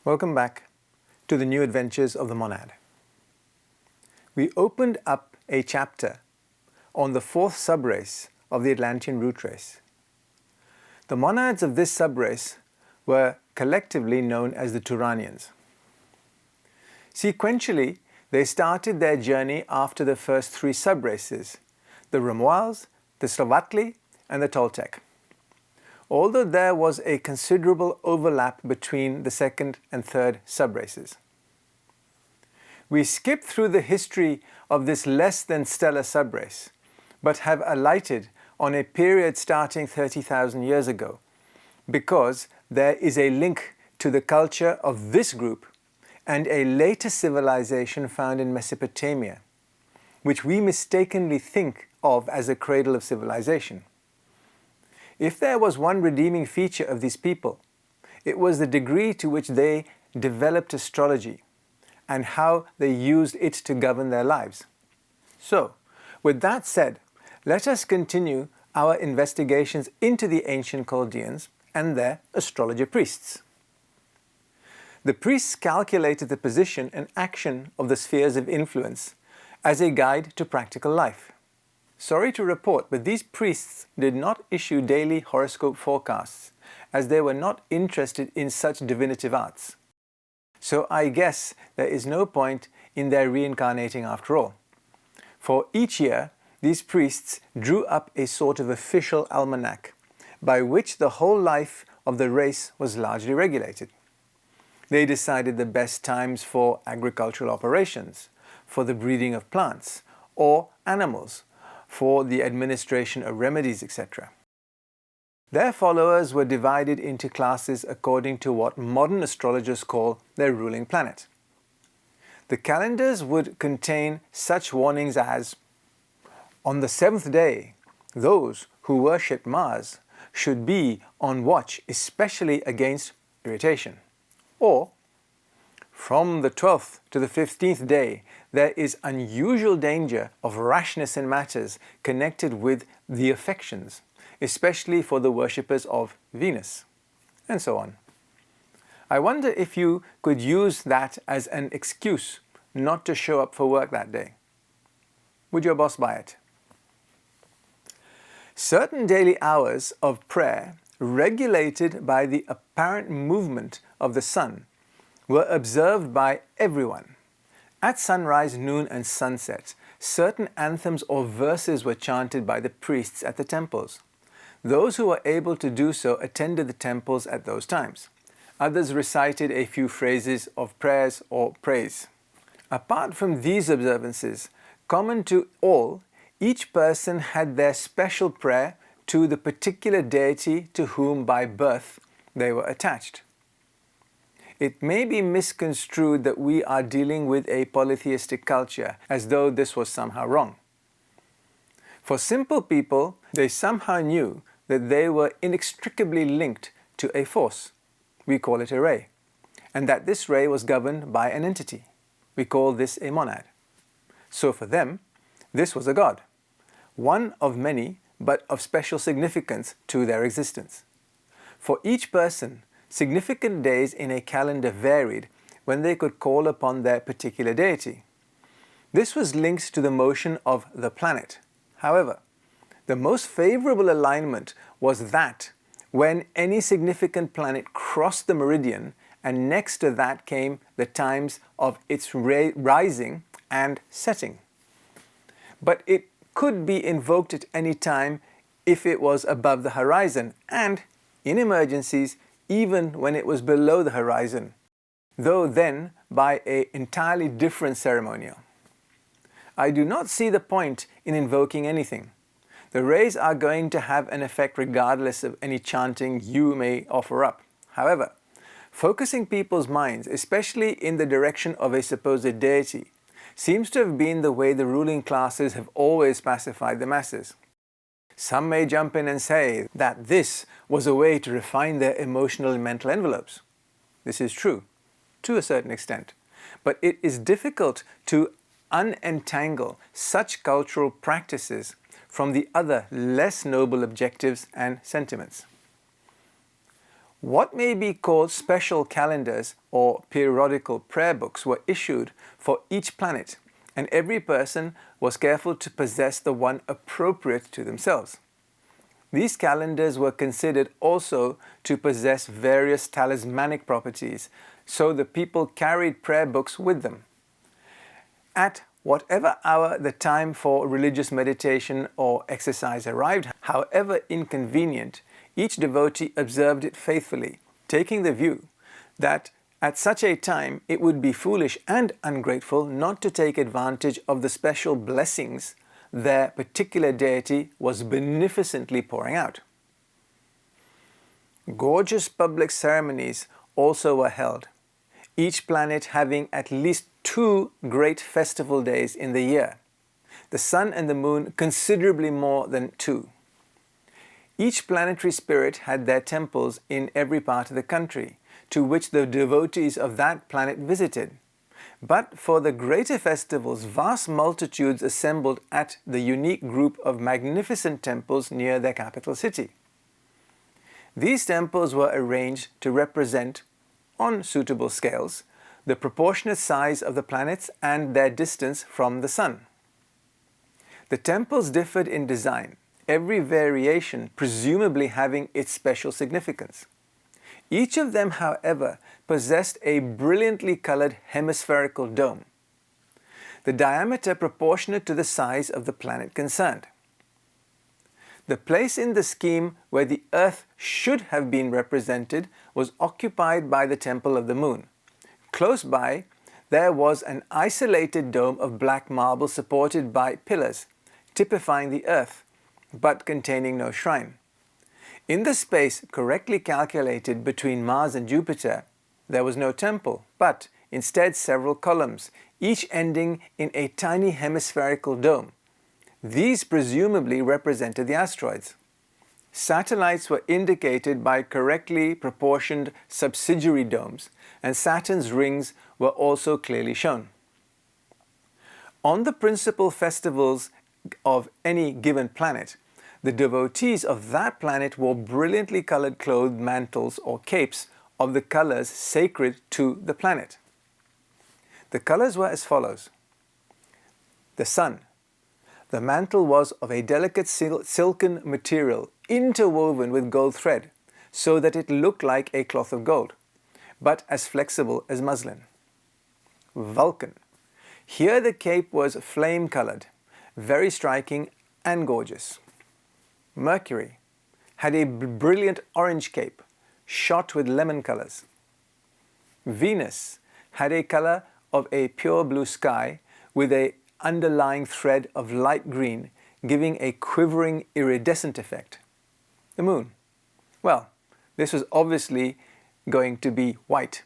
Welcome back to the new adventures of the monad. We opened up a chapter on the fourth subrace of the Atlantean root race. The monads of this subrace were collectively known as the Turanians. Sequentially, they started their journey after the first three subraces, the Romuals, the Slovatli, and the Toltec. Although there was a considerable overlap between the second and third subraces. We skipped through the history of this less than stellar subrace, but have alighted on a period starting 30,000 years ago, because there is a link to the culture of this group and a later civilization found in Mesopotamia, which we mistakenly think of as a cradle of civilization. If there was one redeeming feature of these people, it was the degree to which they developed astrology and how they used it to govern their lives. So, with that said, let us continue our investigations into the ancient Chaldeans and their astrologer priests. The priests calculated the position and action of the spheres of influence as a guide to practical life. Sorry to report, but these priests did not issue daily horoscope forecasts, as they were not interested in such divinative arts. So I guess there is no point in their reincarnating after all. For each year, these priests drew up a sort of official almanac, by which the whole life of the race was largely regulated. They decided the best times for agricultural operations, for the breeding of plants or animals, for the administration of remedies, etc. Their followers were divided into classes according to what modern astrologers call their ruling planet. The calendars would contain such warnings as, on the seventh day, those who worship Mars should be on watch, especially against irritation. Or, from the 12th to the 15th day, there is unusual danger of rashness in matters connected with the affections, especially for the worshippers of Venus, and so on. I wonder if you could use that as an excuse not to show up for work that day. Would your boss buy it? Certain daily hours of prayer, regulated by the apparent movement of the sun, were observed by everyone. At sunrise, noon, and sunset, certain anthems or verses were chanted by the priests at the temples. Those who were able to do so attended the temples at those times. Others recited a few phrases of prayers or praise. Apart from these observances, common to all, each person had their special prayer to the particular deity to whom by birth they were attached. It may be misconstrued that we are dealing with a polytheistic culture, as though this was somehow wrong. For simple people, they somehow knew that they were inextricably linked to a force. We call it a ray. And that this ray was governed by an entity. We call this a monad. So for them, this was a god. One of many, but of special significance to their existence. For each person, significant days in a calendar varied when they could call upon their particular deity. This was linked to the motion of the planet. However, the most favorable alignment was that when any significant planet crossed the meridian, and next to that came the times of its rising and setting. But it could be invoked at any time if it was above the horizon, and, in emergencies, even when it was below the horizon, though then by an entirely different ceremonial. I do not see the point in invoking anything. The rays are going to have an effect regardless of any chanting you may offer up. However, focusing people's minds, especially in the direction of a supposed deity, seems to have been the way the ruling classes have always pacified the masses. Some may jump in and say that this was a way to refine their emotional and mental envelopes. This is true, to a certain extent. But it is difficult to unentangle such cultural practices from the other less noble objectives and sentiments. What may be called special calendars or periodical prayer books were issued for each planet, and every person was careful to possess the one appropriate to themselves. These calendars were considered also to possess various talismanic properties, so the people carried prayer books with them. At whatever hour the time for religious meditation or exercise arrived, however inconvenient, each devotee observed it faithfully, taking the view that at such a time it would be foolish and ungrateful not to take advantage of the special blessings their particular deity was beneficently pouring out. Gorgeous public ceremonies also were held, each planet having at least 2 great festival days in the year, the sun and the moon considerably more than 2. Each planetary spirit had their temples in every part of the country, to which the devotees of that planet visited. But for the greater festivals, vast multitudes assembled at the unique group of magnificent temples near their capital city. These temples were arranged to represent, on suitable scales, the proportionate size of the planets and their distance from the sun. The temples differed in design, every variation presumably having its special significance. Each of them, however, possessed a brilliantly colored hemispherical dome, the diameter proportionate to the size of the planet concerned. The place in the scheme where the Earth should have been represented was occupied by the Temple of the Moon. Close by, there was an isolated dome of black marble supported by pillars, typifying the Earth, but containing no shrine. In the space correctly calculated between Mars and Jupiter, there was no temple, but instead several columns, each ending in a tiny hemispherical dome. These presumably represented the asteroids. Satellites were indicated by correctly proportioned subsidiary domes, and Saturn's rings were also clearly shown. On the principal festivals of any given planet, the devotees of that planet wore brilliantly colored clothed mantles or capes of the colors sacred to the planet. The colors were as follows. The sun. The mantle was of a delicate silken material interwoven with gold thread, so that it looked like a cloth of gold, but as flexible as muslin. Vulcan. Here the cape was flame-colored, very striking and gorgeous. Mercury had a brilliant orange cape, shot with lemon colors. Venus had a color of a pure blue sky with an underlying thread of light green, giving a quivering iridescent effect. The moon. Well, this was obviously going to be white,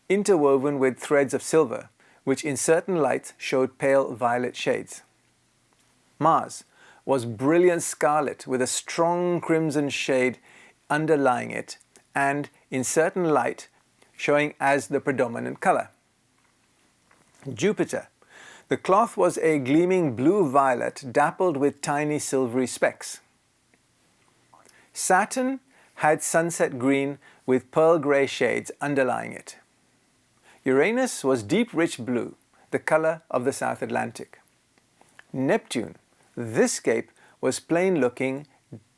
interwoven with threads of silver, which in certain lights showed pale violet shades. Mars was brilliant scarlet with a strong crimson shade underlying it, and in certain light showing as the predominant color. Jupiter. The cloth was a gleaming blue-violet dappled with tiny silvery specks. Saturn had sunset green with pearl-gray shades underlying it. Uranus was deep rich blue, the color of the South Atlantic. Neptune. This cape was plain-looking,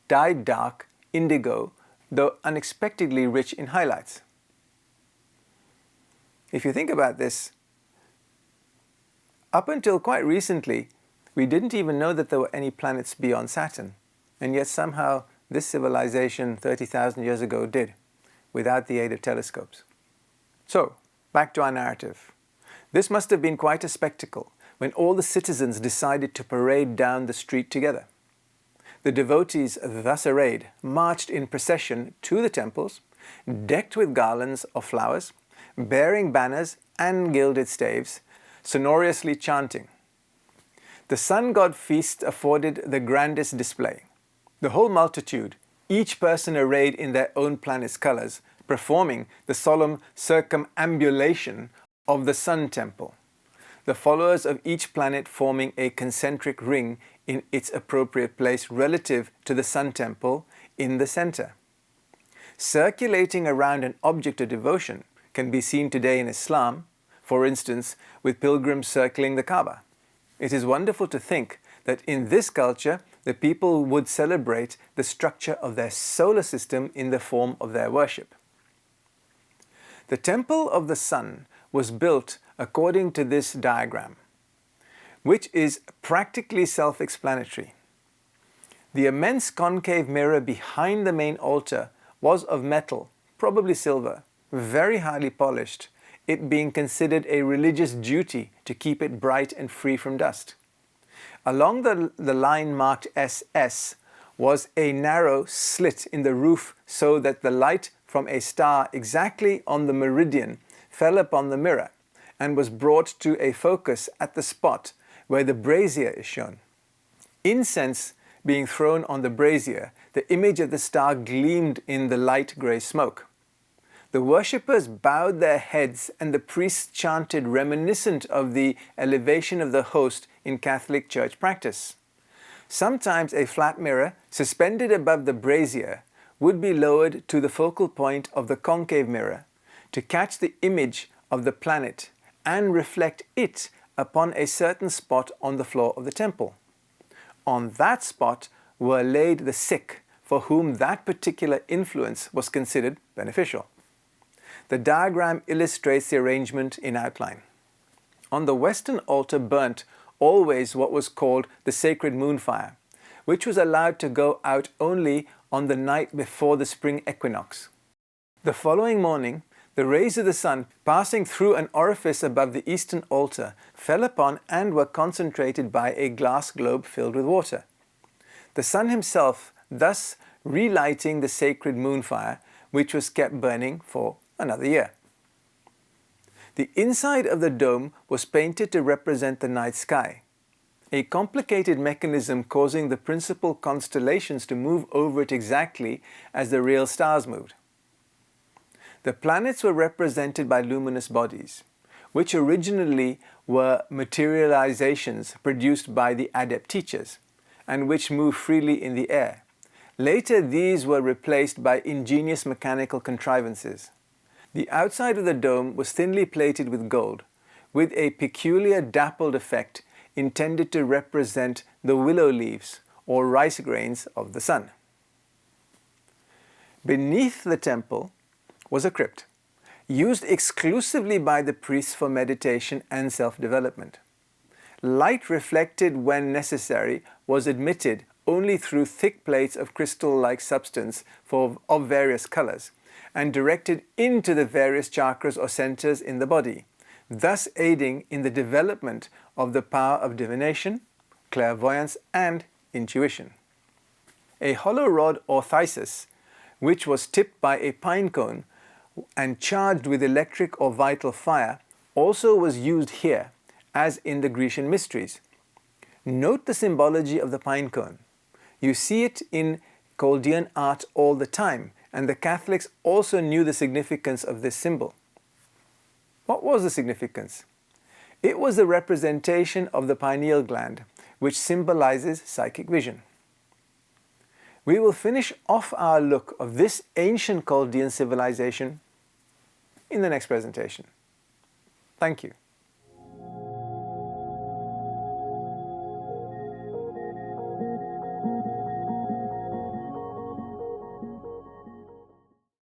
dyed dark, indigo, though unexpectedly rich in highlights. If you think about this, up until quite recently, we didn't even know that there were any planets beyond Saturn, and yet somehow this civilization 30,000 years ago did, without the aid of telescopes. So, back to our narrative. This must have been quite a spectacle when all the citizens decided to parade down the street together. The devotees, thus arrayed, marched in procession to the temples, decked with garlands of flowers, bearing banners and gilded staves, sonorously chanting. The sun god feast afforded the grandest display. The whole multitude, each person arrayed in their own planet's colors, performing the solemn circumambulation of the sun temple, the followers of each planet forming a concentric ring in its appropriate place relative to the sun temple in the center. circulating around an object of devotion can be seen today in Islam, for instance, with pilgrims circling the Kaaba. It is wonderful to think that in this culture, the people would celebrate the structure of their solar system in the form of their worship. The Temple of the Sun was built according to this diagram, which is practically self-explanatory. The immense concave mirror behind the main altar was of metal, probably silver, very highly polished, it being considered a religious duty to keep it bright and free from dust. Along the line marked SS was a narrow slit in the roof so that the light from a star exactly on the meridian fell upon the mirror and was brought to a focus at the spot where the brazier is shown. Incense being thrown on the brazier, the image of the star gleamed in the light grey smoke. The worshippers bowed their heads and the priests chanted reminiscent of the elevation of the host in Catholic church practice. Sometimes a flat mirror, suspended above the brazier, would be lowered to the focal point of the concave mirror to catch the image of the planet and reflect it upon a certain spot on the floor of the temple. On that spot were laid the sick for whom that particular influence was considered beneficial. The diagram illustrates the arrangement in outline. On the western altar burnt always what was called the sacred moon fire, which was allowed to go out only on the night before the spring equinox. The following morning, the rays of the sun, passing through an orifice above the eastern altar, fell upon and were concentrated by a glass globe filled with water. The sun himself thus relighting the sacred moon fire, which was kept burning for another year. The inside of the dome was painted to represent the night sky, a complicated mechanism causing the principal constellations to move over it exactly as the real stars moved. The planets were represented by luminous bodies, which originally were materializations produced by the adept teachers, and which move freely in the air. Later, these were replaced by ingenious mechanical contrivances. The outside of the dome was thinly plated with gold, with a peculiar dappled effect intended to represent the willow leaves or rice grains of the sun. Beneath the temple was a crypt, used exclusively by the priests for meditation and self-development. Light reflected when necessary was admitted only through thick plates of crystal-like substance of various colors, and directed into the various chakras or centers in the body, thus aiding in the development of the power of divination, clairvoyance, and intuition. A hollow rod or thysis, which was tipped by a pine cone and charged with electric or vital fire, also was used here, as in the Grecian mysteries. Note the symbology of the pine cone. You see it in Chaldean art all the time, and the Catholics also knew the significance of this symbol. What was the significance? It was the representation of the pineal gland, which symbolizes psychic vision. We will finish off our look of this ancient Chaldean civilization in the next presentation. Thank you.